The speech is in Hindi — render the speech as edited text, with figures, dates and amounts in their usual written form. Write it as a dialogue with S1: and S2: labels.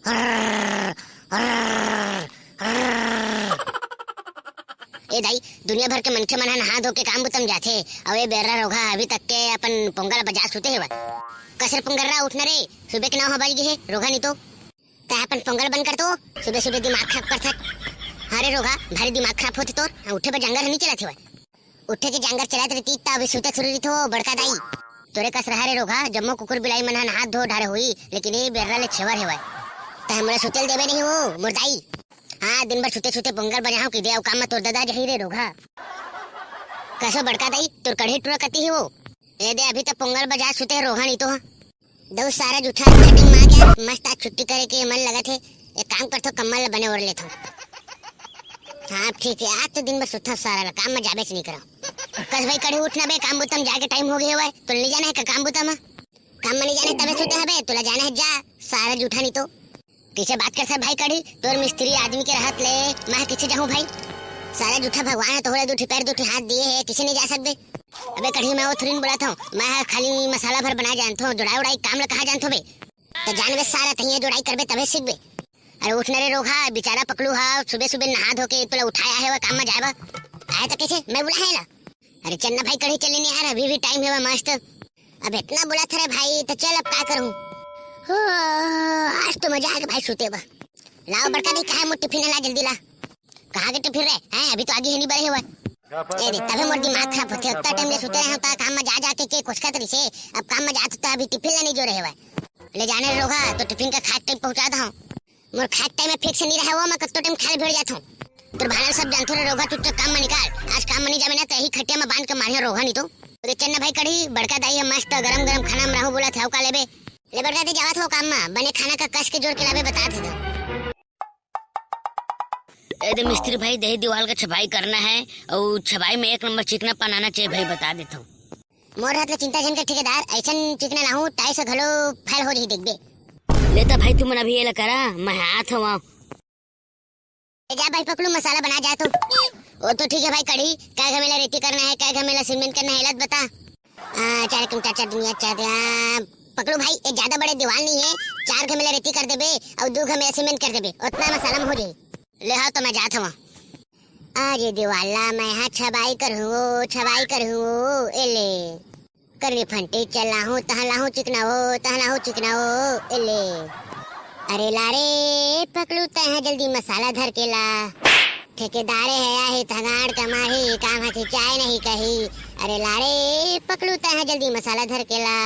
S1: ए दाई, दुनिया भर के मनखे मन नहा धो के काम बुतम जाथे और ये बेर्रा रोगा अभी तक के अपन पोंगल बजा सुते हेवा। कसर पोंगर्रा उठना रे, सुबह के 9 हबाल गे हे रोगा नहीं तो ता अपन पोंगल बंद कर तो सुबह सुबह दिमाग खराब कर थक। अरे रोगा भारी दिमाग खराब होते तोर, उठे पर जंगल नहीं चला थे। उठे के जंगल चलाते रहती ता अभी सुते शुरू थो बड़का दाई तोरे कस रहा रे रोगा। जम्मो कुकुर बिलाई मन हाथ धो ढारे हुई, लेकिन ये बेर्रा ले छेवर हेवा ता हमरा सुतेल देबे नहीं हो मुर्दाई। हाँ, दिन भर छुते छुते पोंगल बजाऊं कि दे काम में तोर दादा जही रे रोगा। कसो बड़का दाई तोर कढ़ी टूरा कती है वो ए दे अभी तक पोंगल बजा सुते रोहा नहीं तो दो सारा जूठा सेटिंग मार गया मस्त। आज छुट्टी करे के मन लगा थे, एक काम कर तो कम्मल बने और ले थो। हाँ ठीक है, आज तो दिन भर सुता सारा काम में जाबे से नहीं करो। कस भाई कढ़ी उठना बे, काम बुतम जाके टाइम हो गया हुआ है तो ले जाना है का काम बुतम काम में नहीं जाने तबे सुते है बे, तुला जाना है जा सारा जूठा नहीं तो किसे बात कर सर भाई। कढ़ी तोर मिस्त्री आदमी के रहत ले मैं किसे जाऊं भाई। सारा जूठा भगवान है तोहरे दूठी पैर दूठी हाथ दिए है, किसी नहीं जा सकते। अबे कढ़ी मैं वो थोड़ी बोला था, मैं खाली मसाला भर बना जानता हूँ, जुड़ाई उड़ाई काम ला कहा जानते बे तो जानवे सारा तहिया जुड़ाई करबे तबे सीखबे। अरे उठना रे रोगा बेचारा पकड़ू हा सुबह सुबह नहा धो के तुला उठाया है काम में जाएगा आया तो कैसे मैं बुला है ना। अरे चन्ना भाई कढ़ी चले नहीं यार, अभी भी टाइम है मस्त। अब इतना बुला था रे भाई तो चल अब क्या करूँ। आज तो मजा आएगा भाई सुते बा। लाओ बड़का दी कहा मोर टिफिन ला जल्दी ला। कहाँ के टिफिन रे हैं अभी तो आगे ही नहीं बढ़े हुआ ए रे तबे मोर दिमाग खराब होते उतना टाइम ले सुते हैं ता काम में जा के कोसका तरी से अब काम में जात तो अभी टिफिन ला नहीं जो रहे हुआ ले जाने रोगा तो टिफिन का खाट टाइम पहुंचा दा हूं। मोर खाट टाइम में फिक्स नहीं रहा हुआ, मैं कत्तो टाइम खाली भेड़ जाता हूं। तो भाड़ा सब जानते रे रोगा चुपचाप काम में निकाल। आज काम में नहीं जावे ना तो यही खटिया में बांध के मारिया रोगा नहीं तो चन्ना भाई कढ़ी बड़का दाई है मस्त गरम गरम खाना में रहू बोला था का लेबे ले बड़का दी जावत हो काम में बने खाना का कस के जोड़ के लावे बता दे।
S2: दे मिस्त्री भाई दही दीवार का छपाई करना है और छपाई में 1 नंबर चिकना बनाना चाहिए भाई बता देता हूँ।
S1: मोर हाथ ले चिंता जन के ठेकेदार ऐसा चिकना लाहूं ताई से घलो फैल हो रही देखबे
S2: लेता भाई तुम अभी ये करा मैं हाथ हूँ
S1: जा भाई पकड़ू मसाला बना जाए तो वो तो ठीक है भाई। कढ़ी क्या घमेला रेती करना है क्या घमेला सीमेंट करना है लत बता। चार तुम चाचा दुनिया चाचा पकड़ू भाई एक ज्यादा बड़े दीवार नहीं है, 4 घमेला रेती कर देबे और 2 घमेला सीमेंट कर देबे उतना मसाला में हो जाए। ले हाँ तो मैं जाता हूँ आज दीवाला मैं यहाँ छबाई करूँ एले कर फंटे चला हूँ तहला हूँ चिकना हो एले। अरे लारे पकड़ू तह जल्दी मसाला धर के ला ठेकेदारे है आहे थगाड़ कमाही काम है चाय नहीं कही। अरे लारे पकड़ू तह जल्दी मसाला धर के ला।